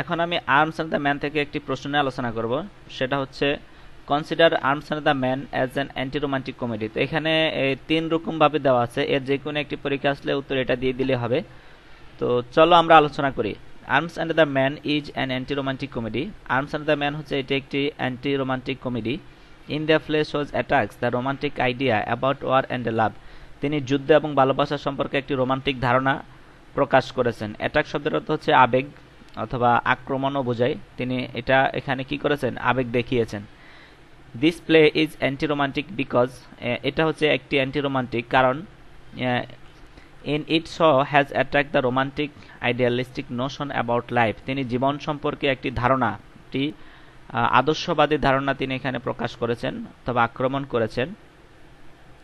এখন আমি arms and the man থেকে একটি প্রশ্ন নিয়ে আলোচনা করব, সেটা হচ্ছে consider arms and the man as an anti romantic comedy. তো এখানে তিন রকম ভাবে দেওয়া আছে, এর যে কোনো একটি পরীক্ষা আসলে উত্তর এটা দিয়ে দিলে হবে। তো চলো আমরা আলোচনা করি। Arms and the Man is an anti romantic comedy. Arms and the Man হচ্ছে এটি একটি anti romantic comedy. In the play Shaw's attacks the romantic idea about war and love. তিনি যুদ্ধ এবং ভালোবাসা সম্পর্কে একটি রোমান্টিক ধারণা প্রকাশ করেছেন। অ্যাটাক শব্দের অর্থ হচ্ছে আবেগ অথবা আক্রমণও বোঝায়। তিনি এটা এখানে কি করেছেন, আবেগ দেখিয়েছেন। This play is anti romantic because, এটা হচ্ছে একটি অ্যান্টি রোমান্টিক কারণ in it Shaw has attract the romantic idealistic notion about life. তিনি জীবন সম্পর্কে একটি ধারণা, একটি আদর্শবাদী ধারণা তিনি এখানে প্রকাশ করেছেন অথবা আক্রমণ করেছেন।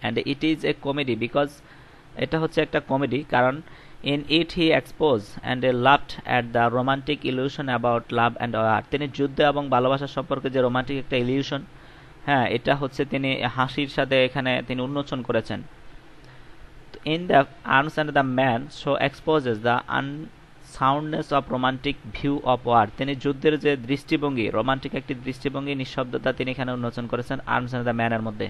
And it is a comedy because, এটা হচ্ছে একটা কমেডি কারণ in it he expose and a loved at the romantic illusion about love and war. তিনি যুদ্ধ এবং ভালোবাসা সম্পর্কে যে রোমান্টিক একটা ইলিউশন, হ্যাঁ, এটা হচ্ছে তিনি হাসির সাথে এখানে তিনি উন্মোচন করেছেন। In the Arms and the Man Shaw exposes the unsoundness of romantic view of war. তিনি যুদ্ধের যে দৃষ্টিভঙ্গি, রোমান্টিক একটি দৃষ্টিভঙ্গি, নিঃশব্দতা তিনি এখানে উন্মোচন করেছেন আর্মস অ্যান্ড দ্য ম্যানের মধ্যে,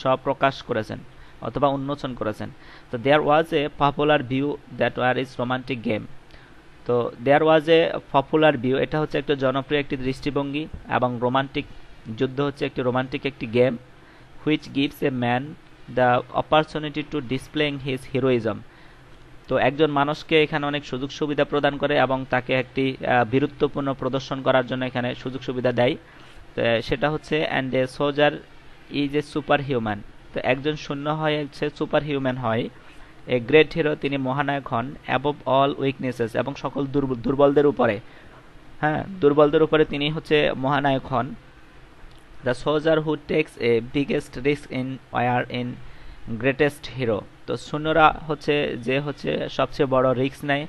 স্বপ্রকাশ করেছেন অথবা উন্মোচন করেছেন। তো there was a popular view that war is romantic game. তো there was a popular view, এটা হচ্ছে একটা জনপ্রিয় একটি দৃষ্টিভঙ্গি, এবং রোমান্টিক যুদ্ধ হচ্ছে একটি রোমান্টিক একটি game, which gives a man the opportunity to displaying his heroism. তো একজন মানুষকে এখানে অনেক সুযোগ সুবিধা প্রদান করে এবং তাকে একটি বীরত্বপূর্ণ প্রদর্শন করার জন্য এখানে সুযোগ সুবিধা দেয়। তো সেটা হচ্ছে and a soldier is a super human. তো একজন শূন্য হয় হচ্ছে সুপার হিউম্যান হয়। এ গ্রেট হিরো, তিনি মহানায়ক হন অ্যাবভ অল উইকনেসেস, এবং সকল দুর্বলদের উপরে, হ্যাঁ, দুর্বলদের উপরে তিনি হচ্ছে মহানায়ক হন। The soldier who takes a biggest risk in war in greatest hero. তো সৈন্যরা হচ্ছে যে হচ্ছে সবচেয়ে বড় রিস্ক নেয়,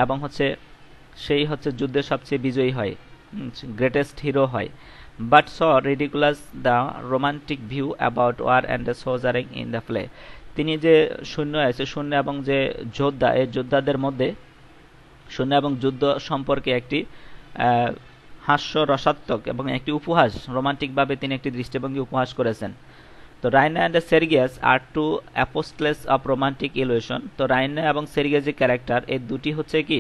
এবং হচ্ছে সেই হচ্ছে যুদ্ধে সবচেয়ে বিজয়ী হয়, গ্রেটেস্ট হিরো হয়। But Shaw ridicules the romantic view about war and the soldiering in the play. তিনি যে সৈন্য আছে, সৈন্য এবং যে যোদ্ধা, এই যোদ্ধাদের মধ্যে সৈন্য এবং যুদ্ধ সম্পর্কে একটি হাস্য রসাত্মক এবং একটি উপহাস, রোমান্টিকভাবে তিনি একটি দৃষ্টিভঙ্গি উপহাস করেছেন। তো Raina and Sergius are two apostles of romantic illusion. তো রাইনা এবং সের্গিয়াস যে ক্যারেক্টার, এই দুটি হচ্ছে কি,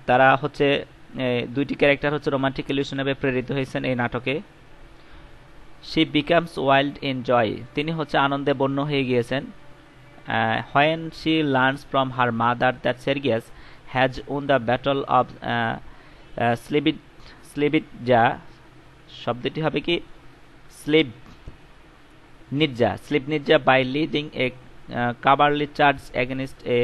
তারা হচ্ছে দুইটি ক্যারেক্টার হচ্ছে রোমান্টিক ইলিউশনে প্রেরিত হয়েছেন এই নাটকে। She becomes wild in joy, তিনি হচ্ছে আনন্দে বন্য হয়ে গিয়েছেন। When she learns from her mother that Sergius has won the battle of Slivnitza, শব্দটি হবে কি Slivnitza by leading a cavalry charge against a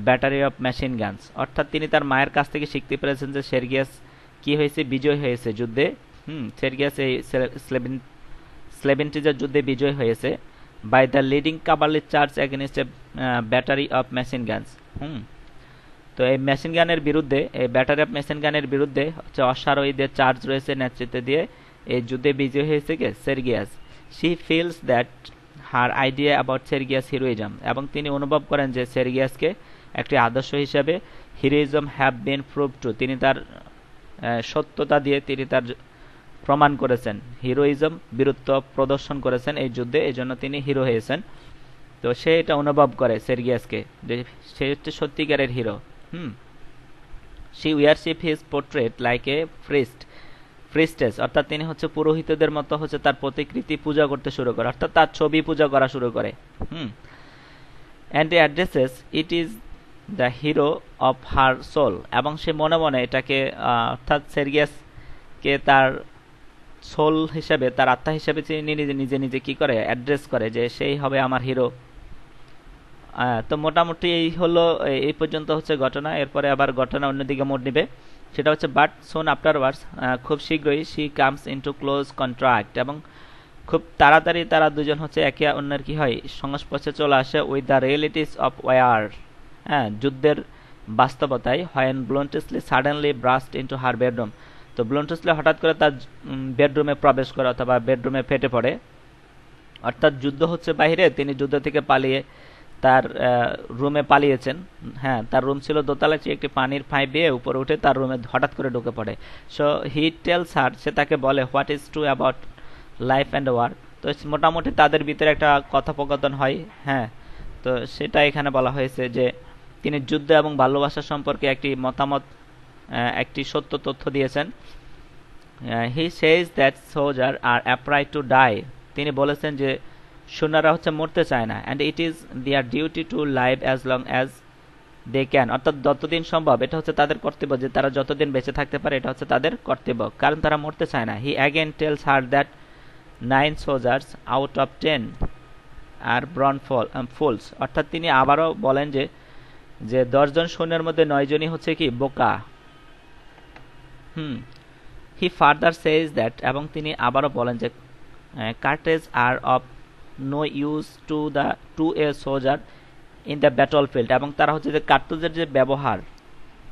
battery of machine guns. অর্থাৎ তিনি তার মায়ের কাছ থেকে শিখতে পেরেছেন যে সের্গিয়াস কি হয়েছে, বিজয় হয়েছে যুদ্ধে। সের্গিয়াস এই স্লেভেন্টিজার যুদ্ধে বিজয় হয়েছে by the leading cavalry charge against a battery of machine guns. তো এই মেশিন গানের বিরুদ্ধে, এই ব্যাটারি অফ মেশিন গানের বিরুদ্ধে হচ্ছে অশ্বারোহীদের চার্জ রয়েছে, নেতৃত্ব দিয়ে এই যুদ্ধে বিজয় হয়েছে কে, Sergius. She feels that her idea about Sergius heroism, এবং তিনি অনুভব করেন যে সের্গিয়াসকে একটি আদর্শ হিসাবে heroism have been prove true, তিনি তার সত্যতা দিয়ে তিনি তার প্রমাণ করেছেন, হিরোইজম বীরত্ব প্রদর্শন করেছেন এই যুদ্ধে, এই জন্য তিনি হিরো হয়েছেন। তো সে এটা অনুভব করে সের্গিয়াসকে যে সে হচ্ছে সত্যিকারের hero. She warship his portrait like a priestess, অর্থাৎ তিনি হচ্ছে পুরোহিতদের মতো হচ্ছে তার প্রতিকৃতি পূজা করতে শুরু করে, অর্থাৎ তার ছবি পূজা করা শুরু করে। And addresses it is the hero of her soul, এবং সে মনে মনে এটাকে অর্থাৎ সের্গিয়াসকে তার সোল হিসেবে, তার আত্মা হিসেবে নিজে নিজে কি করে, অ্যাড্রেস করে যে সেই হবে আমার হিরো। তো মোটামুটি এই হলো, এই পর্যন্ত হচ্ছে ঘটনা। এরপরে আবার ঘটনা অন্যদিকে মোড় নিবে, সেটা হচ্ছে বাট সোন আফটারওয়ার্ডস, খুব শীঘ্রই she comes into close contract, এবং খুব তাড়াতাড়ি তারা দুজন হচ্ছে একে অন্যের কি হয়, সংস্পর্শে চলে আসে with the realities of war, যুদ্ধের বাস্তবতায়। When Bluntschli suddenly burst into her bedroom, তো ব্লুন্টসলি হঠাৎ করে তার বেডরুমে প্রবেশ করে অথবা বেডরুমে ফেটে পড়ে, অর্থাৎ যুদ্ধ হচ্ছে বাইরে, তিনি যুদ্ধ থেকে পালিয়ে তার রুমে পালিয়েছেন। হ্যাঁ, তার রুম ছিল দোতলায়, সে একটি পানির পাইপ দিয়ে উপরে উঠে তার রুমে হঠাৎ করে ঢুকে পড়ে। সো হি টেলস হার, সে তাকে বলে what is true about life and work. তো মোটামুটি তাদের ভিতরে একটা কথোপকথন হয়। হ্যাঁ, তো সেটা এখানে বলা হয়েছে যে তিনি যুদ্ধ এবং ভালোবাসা সম্পর্কে একটি মতামত, একটি সত্য তথ্য দিয়েছেন। He Sage that soldier are afraid to die, তিনি বলেছেন যে সৈন্যরা হচ্ছে মরতে চায় না, and it is their duty to live as long as they can, অর্থাৎ যতদিন সম্ভব এটা হচ্ছে তাদের কর্তব্য যে তারা যতদিন বেঁচে থাকতে পারে এটা হচ্ছে তাদের কর্তব্য, কারণ তারা মরতে চায় না। He again tells her that 9 soldiers out of 10 are born fools, অর্থাৎ তিনি আবারও বলেন যে যে 10 জন সৈন্যের মধ্যে 9 জনই হচ্ছে কি বোকা। হি ফার্দার সেজ দ্যাট, এবং তিনি আবারও বলেন যে cartridges are of no use to a soldier in the battlefield, এবং তারা হচ্ছে যে কার্তুজের যে ব্যবহার,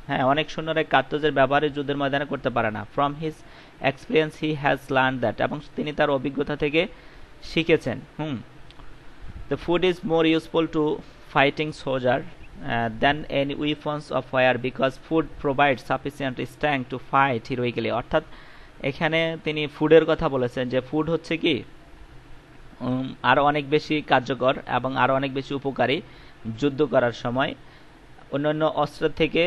হ্যাঁ অনেক সৈন্যরা কার্তুজের ব্যবহারে যুদ্ধের ময়দানে করতে পারে না। From his experience he has learn that, এবং তিনি তার অভিজ্ঞতা থেকে শিখেছেন। The food is more useful to fighting soldier than any weapons of fire because food provide sufficient strength to fight heroically, অর্থাৎ এখানে তিনি ফুডের কথা বলেছেন যে ফুড হচ্ছে কি আরও অনেক বেশি কার্যকর এবং আরও অনেক বেশি উপকারী যুদ্ধ করার সময়। অন্যান্য অস্ত্রের থেকে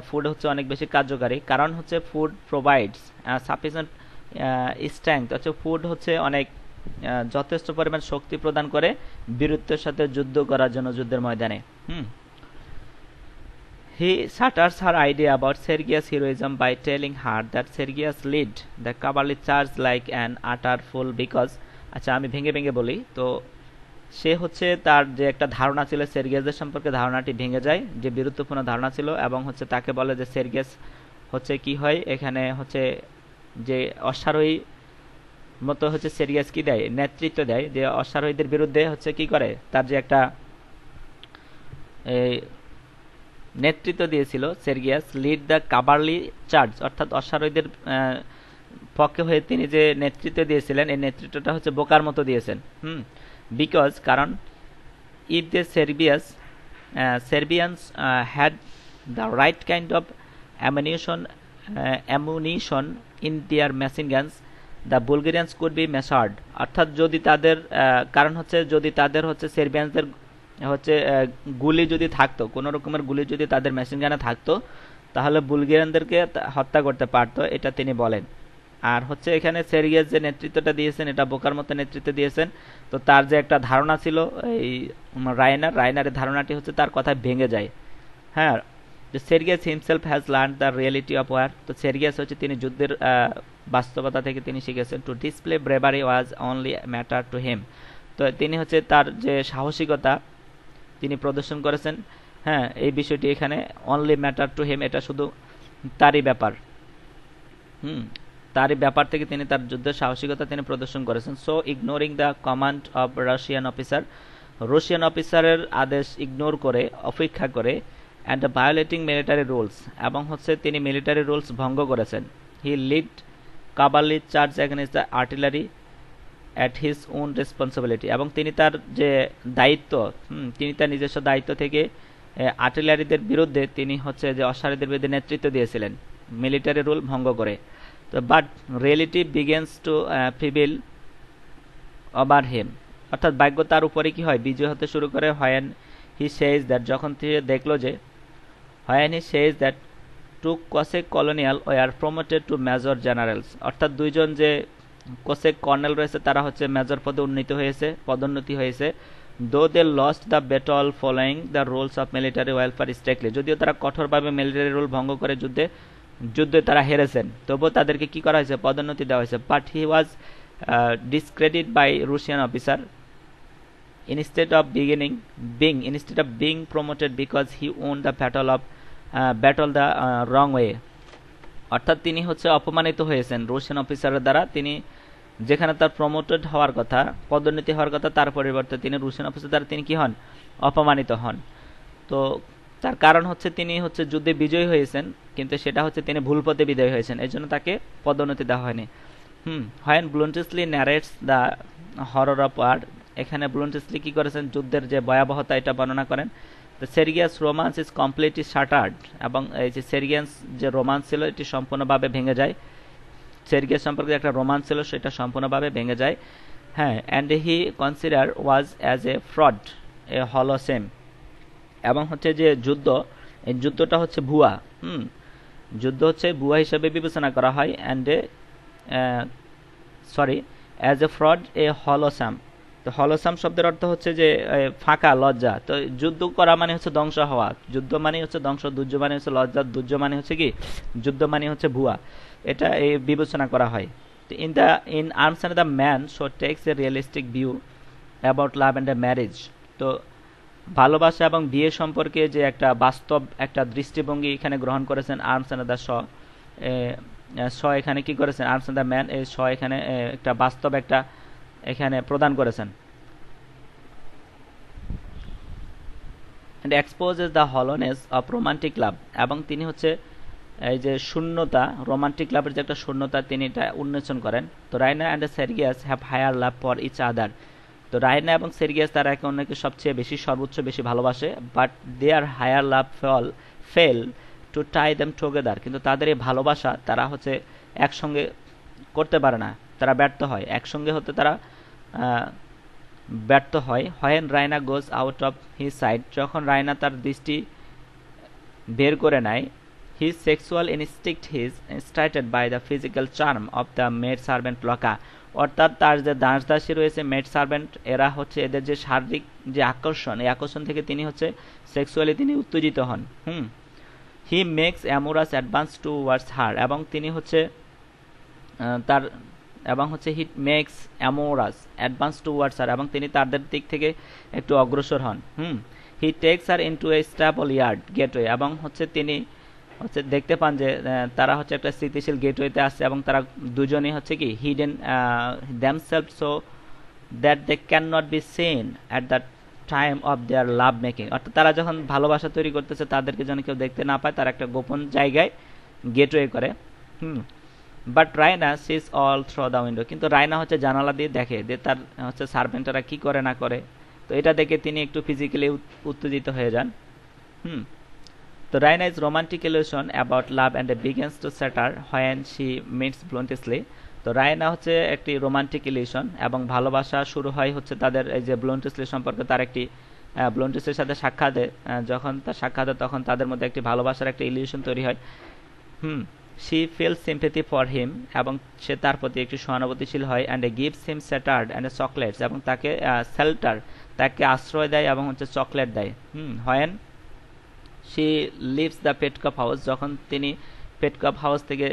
ফুড হচ্ছে অনেক বেশি কার্যকারী, কারণ হচ্ছে ফুড প্রোভাইডস সাফিসিয়েন্ট স্ট্রেংথ, হচ্ছে ফুড হচ্ছে অনেক যথেষ্ট পরিমাণ শক্তি প্রদান করে বীরত্বের সাথে যুদ্ধ করার জন্য যুদ্ধের ময়দানে। He shatters her idea about Sergius' heroism by telling her that Sergius led the cavalry charge like an utter fool because, আচ্ছা আমি ভেঙে ভেঙে বলি, তো সে হচ্ছে তার যে একটা ধারণা ছিল সের্গিয়াসের সম্পর্কে, ধারণাটি ভেঙে যায়, যে বীরত্বপূর্ণ ধারণা ছিল, এবং হচ্ছে তাকে বলে যে সের্গিয়াস হচ্ছে কি হয় এখানে হচ্ছে যে অশ্বারোহী মতো হচ্ছে সের্গিয়াস কি দেয়, নেতৃত্ব দেয়, যে অশ্বারোহীদের বিরুদ্ধে হচ্ছে কি করে, তার যে একটা নেতৃত্ব দিয়েছিল সের্গিয়াস, লিড দ্য কাভারলি চার্জ, অর্থাৎ অশ্বারোহীদের পক্ষে হয়ে তিনি যে নেতৃত্ব দিয়েছিলেন এই নেতৃত্বটা হচ্ছে বোকার মতো দিয়েছেন। বিকজ, কারণ if the Serbians had the right kind of ammunition in their machine guns the Bulgarians could be massacred, অর্থাৎ যদি তাদের কারণ হচ্ছে যদি তাদের হচ্ছে সের্বিয়ানদের হচ্ছে গুলি যদি থাকতো, কোনো রকমের গুলি যদি তাদের মেশিন গানে থাকতো, তাহলে বুলগেরিয়ানদেরকে হত্যা করতে পারতো, এটা তিনি বলেন। আর হচ্ছে এখানে সের্গিয়াস যে নেতৃত্বটা দিয়েছেন এটা বোকার মতো নেতৃত্ব দিয়েছেন। তো তার যে একটা ধারণা ছিল এই রাইনারের ধারণাটি হচ্ছে তার কথায় ভেঙে যায়। হ্যাঁ, Sergius himself has learn the reality of war, তো সের্গিয়াস হচ্ছে তিনি যুদ্ধের বাস্তবতা থেকে তিনি শিখেছেন। To display bravery was only matter to him, তো তিনি হচ্ছে তার যে সাহসিকতা তিনি প্রদর্শন করেছেন, হ্যাঁ এই বিষয়টি এখানে অনলি ম্যাটার টু হিম, এটা শুধু তারই ব্যাপার। তারই ব্যাপার থেকে তিনি তার যুদ্ধের সাহসিকতা তিনি প্রদর্শন করেছেন। So ignoring the command of Russian officer, Russian অফিসারের আদেশ ইগনোর করে, অপেক্ষা করে, অ্যান্ড ভায়োলেটিং মিলিটারি রুলস, এবং হচ্ছে তিনি মিলিটারি রুলস ভঙ্গ করেছেন। He lead cavalry charge against the artillery at his own responsibility, এবং তিনি তার যে দায়িত্ব, তিনি তার নিজস্ব দায়িত্ব থেকে আর্টিলারিদের বিরুদ্ধে তিনি হচ্ছে যে অশ্বারোহীদের বিরুদ্ধে নেতৃত্ব দিয়েছিলেন মিলিটারি রুল ভঙ্গ করে। তো but reality begins to prevail over him, অর্থাৎ ভাগ্য তার উপরে কি হয়, বিজয় হতে শুরু করে। হোয়েন হি সেজ দ্যাট, যখন তিনি দেখলো যে when he Sage that two Cossack colonial war promoted to major generals, অর্থাৎ দুইজন যে কোসেক কর্নেল রয়েছে তারা হচ্ছে মেজর পদে পদোন্নতি হয়েছে। Though they lost the battle following the rules of military welfare strictly, যদিও তারা কঠোরভাবে মিলিটারি রুল ভঙ্গ করে যুদ্ধে তারা হেরেছেন, তবুও তাদেরকে কি করা হয়েছে, পদোন্নতি দেওয়া হয়েছে। But he was discredited by Russian officer instead of being promoted because he won the battle the wrong way, অর্থাৎ তিনি হচ্ছে অপমানিত হয়েছেন রুশিয়ান অফিসারের দ্বারা। তিনি যেখানে তার প্রমোটেড হওয়ার কথা, পদোন্নতি হওয়ার কথা, তার পরিবর্তে তিনি রুশিয়ান অফিসার দ্বারা তিনি কি হন, অপমানিত হন। তো তার কারণ হচ্ছে তিনি হচ্ছে যুদ্ধে বিজয়ী হয়েছেন, কিন্তু সেটা হচ্ছে তিনি ভুল পথে বিজয়ী হয়েছেন, এই জন্য তাকে পদোন্নতি দেওয়া হয়নি। When Bluntschli narrates the horror of war, এখানে ব্লুন্টসলি কি করেছেন, যুদ্ধের যে ভয়াবহতা এটা বর্ণনা করেন। দ্য সের্গিয়াস রোমান্স ইজ কমপ্লিটলি শাটার্ড, এবং এই যে সের্গিয়াস যে রোমান্স ছিল এটি সম্পূর্ণভাবে ভেঙে যায়। সের্গিয়াস সম্পর্কে একটা রোমান্স ছিল সেটা সম্পূর্ণভাবে ভেঙে যায়। হ্যাঁ, and he consider was as a fraud a hollow sham, এবং হচ্ছে যে যুদ্ধ, এই যুদ্ধটা হচ্ছে ভুয়া। যুদ্ধ হচ্ছে ভুয়া হিসেবে বিবেচনা করা হয়। অ্যান্ড অ্যাজ এ ফ্রড এ হলোসাম। তো হলোসাম শব্দের অর্থ হচ্ছে যে ফাঁকা, লজ্জা। তো যুদ্ধ করা মানে হচ্ছে ধ্বংস হওয়া, যুদ্ধ মানে হচ্ছে ধ্বংস, দুর্য মানে হচ্ছে লজ্জা, দুর্য মানে হচ্ছে কি, যুদ্ধ মানে হচ্ছে ভুয়া, এটা এই বিবেচনা করা হয়। তো in Arms and the Man Shaw takes a realistic view about love and the marriage. তো ভালোবাসা এবং বিয়ে সম্পর্কে যে একটা বাস্তব একটা দৃষ্টিভঙ্গি এখানে গ্রহণ করেছেন আর্মস অ্যান্ড দ্য শ এখানে কি করেছেন, আর্মস অ্যান্ড দ্য ম্যান এই শ এখানে একটা বাস্তব একটা এখানে প্রদান করেছেন। and exposes the hollowness of romantic love, এবং তিনি হচ্ছে এই যে শূন্যতা, রোমান্টিক লাভের যে একটা শূন্যতা তিনি এটা উন্মোচন করেন। তো Raina and Sergius have higher love for each other. তো রাইনা এবং সের্গিয়াস তারা একে অন্যকে সবচেয়ে বেশি, সর্বোচ্চ বেশি ভালোবাসে। But their higher love fail to tie them together, কিন্তু তাদের এই ভালোবাসা তারা হচ্ছে একসঙ্গে করতে পারে না, তারা ব্যর্থ হয়, একসঙ্গে হতে তারা ব্যর্থ হয়। When Raina goes out of his side, যখন রাইনা তার দৃষ্টি বের করে নেয়, his sexual instinct is started by the physical charm of the maid servant Louka, অর্থাৎ তার যে দাসদাসী রয়েছে মেড সার্ভেন্ট, এরা হচ্ছে এদের যে শারীরিক যে আকর্ষণ, এই আকর্ষণ থেকে তিনি হচ্ছে সেক্সুয়ালি তিনি উত্তেজিত হন। He makes amorous advance towards her, এবং তিনি হচ্ছে তার এবং হচ্ছে he makes amorous advance towards her, এবং তিনি তাদের দিক থেকে একটু অগ্রসর হন। He takes her into a stable yard gateway, এবং হচ্ছে তিনি হচ্ছে দেখতে পান যে তারা হচ্ছে একটা স্থিতিশীল গেটওয়েতে আসছে, এবং তারা দুজনেই হচ্ছে কি hidden themselves so that they can not be seen at the time of their love making, অর্থাৎ তারা যখন ভালোবাসা তৈরি করতেছে তাদেরকে যেন কেউ দেখতে না পায়, তারা একটা গোপন জায়গায় গেটওয়ে করে। But Raina sees all through the window, কিন্তু রায়না হচ্ছে জানালা দিয়ে দেখে যে তার হচ্ছে সার্ভেন্টরা কি করে না করে। তো এটা দেখে তিনি একটু ফিজিক্যালি উত্তেজিত হয়ে যান। তো Raina is romantic illusion about love and begins to shatter when she meets Bluntschli. তো রায়না হচ্ছে একটি রোমান্টিক ইলিউশন, এবং ভালোবাসা শুরু হয় হচ্ছে তাদের এই যে ব্লুন্টসলি সম্পর্কে তার একটি ব্লুন্টসলির সাথে সাক্ষাতে, যখন তার সাক্ষাতে তখন তাদের মধ্যে একটি ভালোবাসার একটা ইলিউশন তৈরি হয়। She feel sympathy for him, এবং সে তার প্রতি একটু সহানুভূতিশীল হয়। And gives him shelter and chocolates, এবং তাকে তাকে আশ্রয় দেয় এবং হচ্ছে চকলেট দেয়। When she leaves the Petkoff house, যখন তিনি পেটকাপ হাউস থেকে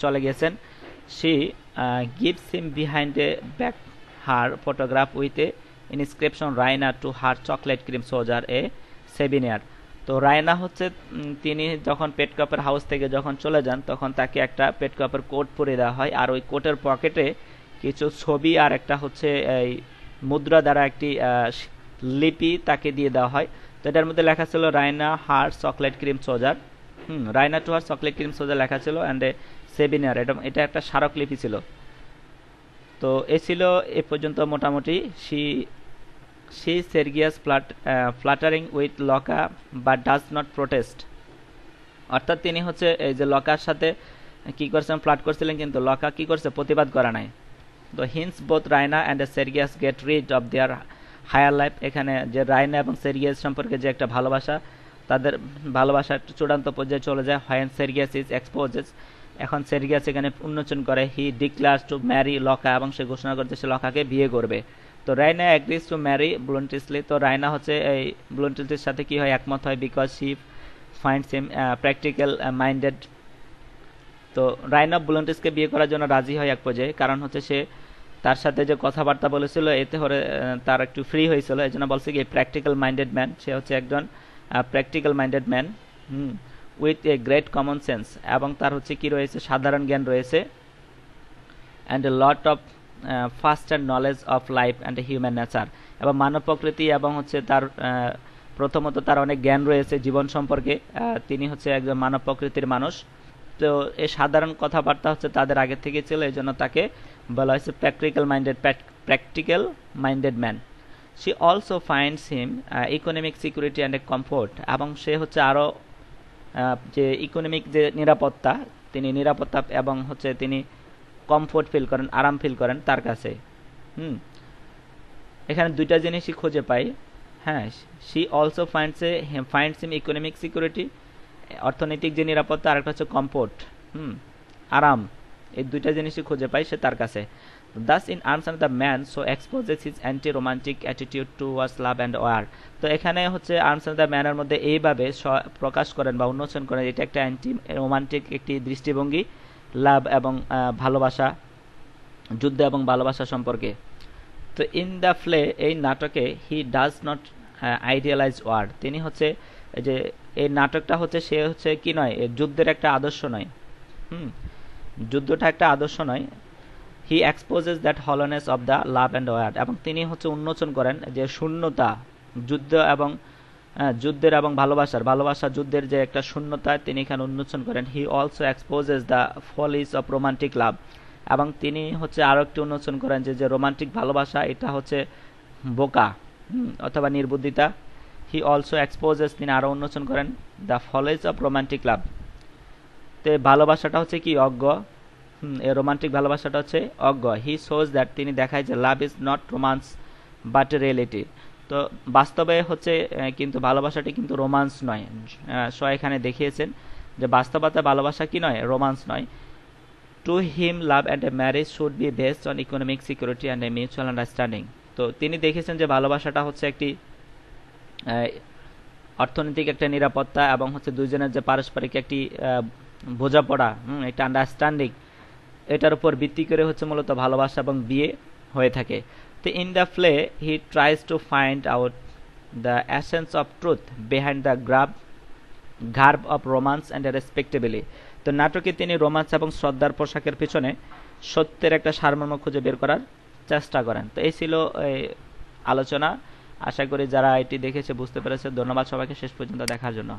চলে গেছেন, she gives him behind a back her photograph with a inscription Raina to her chocolate cream soldier a souvenir. তো রায়না হচ্ছে তিনি যখন পেটকাপের হাউস থেকে যখন চলে যান তখন তাকে একটা পেটকাপের কোট পরিয়ে দেওয়া হয়, আর ওই কোটের পকেটে কিছু ছবি আর একটা হচ্ছে এই মুদ্রা দ্বারা একটি লিপি তাকে দিয়ে দেওয়া হয়। তো এটার মধ্যে লেখা ছিল Raina her chocolate cream soldier, Raina to her chocolate cream soldier লেখা ছিল, অ্যান্ড এ সেভিনিয়ার, এটা একটা স্মারকলিপি ছিল। তো এ ছিল এ পর্যন্ত মোটামুটি। She Sergius fluttering with Locke but does not protest, অর্থাৎ তিনি হচ্ছে এই যে লকার সাথে কি করছেন, ফ্লার্ট করছিলেন, কিন্তু লকা কি করছে, প্রতিবাদ করা নাই। তো hence both Raina and Sergius get rid of their higher life, এখানে যে রায়না এবং সের্গিয়াস সম্পর্কে যে একটা ভালোবাসা, তাদের ভালোবাসা চূড়ান্ত পর্যায়ে চলে যায়। হোয়েন সের্গিয়াস ইজ এক্সপোজেস, এখন সের্গিয়াস এখানে উন্মোচন করে। হি ডিক্লার্স টু ম্যারি লকা, এবং সে ঘোষণা করছে সে লকাকে বিয়ে করবে। তো রায়না অ্যাগ্রিজ টু ম্যারি ব্লুন্টসলি, তো রায়না হচ্ছে এই ব্লুন্টসলির সাথে কি হয়, একমত হয়, because she finds him practical minded. তো রায়না ব্লুন্টসকে বিয়ে করার জন্য রাজি হয় এক পর্যায়ে, কারণ হচ্ছে সে তার সাথে যে কথাবার্তা বলেছিল এতে করে তার একটু ফ্রি হয়েছিল, এই জন্য বলছে কি প্র্যাকটিক্যাল মাইন্ডেড ম্যান, সে হচ্ছে একজন practical minded man with a great common sense, এবং তার হচ্ছে কি রয়েছে, সাধারণ জ্ঞান রয়েছে, and a lot of fast and knowledge of life and human nature, এবং মানব প্রকৃতি এবং হচ্ছে তার প্রথমত তার অনেক জ্ঞান রয়েছে জীবন সম্পর্কে, তিনি হচ্ছে একজন মানব প্রকৃতির মানুষ। তো এই সাধারণ কথাবার্তা হচ্ছে তাদের আগে থেকে ছিল, এই জন্য তাকে বলা হয়েছে practical minded practical minded man. She also finds him economic security and a comfort, এবং সে হচ্ছে আরও যে ইকোনমিক যে নিরাপত্তা, তিনি নিরাপত্তা এবং হচ্ছে তিনি কমফোর্ট ফিল করেন, আরাম ফিল করেন তার কাছে। এখানে দুইটা জিনিসই খুঁজে পাই। হ্যাঁ, she also finds him economic security, অর্থনৈতিক যে নিরাপত্তা, আর একটা হচ্ছে কমফোর্ট, আরাম, এই দুইটা জিনিসই খুঁজে পাই সে তার কাছে। Thus in Arms and the Man so exposes his anti-romantic attitude towards love and war. তো এখানে হচ্ছে আর্মস অ্যান্ড দ্য ম্যানের মধ্যে এইভাবে প্রকাশ করেন বা উন্মোচন করেন এটা একটা অ্যান্টি রোমান্টিক একটি দৃষ্টিভঙ্গি লাভ এবং ভালোবাসা, যুদ্ধ এবং ভালোবাসা সম্পর্কে। তো ইন দ্য প্লে, এই নাটকে, he does not idealize war, তিনি হচ্ছে যে এই নাটকটা হচ্ছে সে হচ্ছে কি নয়, যুদ্ধের একটা আদর্শ নয়, যুদ্ধটা একটা আদর্শ নয়। He exposes that hollowness of the love and war, এবং তিনি হচ্ছে উন্মোচন করেন যে শূন্যতা, যুদ্ধ এবং যুদ্ধের এবং ভালোবাসা যুদ্ধের যে একটা শূন্যতা তিনি এখানে উন্মোচন করেন। He also exposes the ফলিস of romantic লাভ, এবং তিনি হচ্ছে আরও একটি উন্মোচন করেন যে রোমান্টিক ভালোবাসা এটা হচ্ছে বোকা অথবা নির্বুদ্ধিতা। হি অলসো এক্সপোজেস, তিনি আরও উন্মোচন করেন দ্য ফলিস অফ রোমান্টিক লাভ, তো ভালোবাসাটা হচ্ছে কি অজ্ঞ, এই রোমান্টিক ভালোবাসাটা হচ্ছে অজ্ঞ। হি শোজ দ্যাট, তিনি দেখায় যে love is not romance but reality, তো বাস্তবে হচ্ছে কিন্তু ভালোবাসাটি কিন্তু রোমান্স নয়। সো এখানে দেখিয়েছেন যে বাস্তবতা ভালোবাসা কি নয়, রোমান্স নয়। To him love and a marriage should be based on economic security and a mutual understanding, তো তিনি দেখেছেন যে ভালোবাসাটা হচ্ছে একটি অর্থনৈতিক একটা নিরাপত্তা এবং হচ্ছে দুইজনের যে পারস্পরিক একটি বোঝাপড়া, একটা আন্ডারস্ট্যান্ডিং, এটার উপর ভিত্তি করে হচ্ছে মূলত ভালোবাসা এবং বিয়ে হয়ে থাকে। তো in the play he tries to find out the essence of truth behind the garb of romance and respectability, তো নাটকে তিনি রোমান্স এবং শ্রদ্ধার পোশাকের পিছনে সত্যের একটা সারমর্ম খুঁজে বের করার চেষ্টা করেন। তো এই ছিল আলোচনা। আশা করি যারা এটি দেখেছে বুঝতে পেরেছে। ধন্যবাদ সবাইকে শেষ পর্যন্ত দেখার জন্য।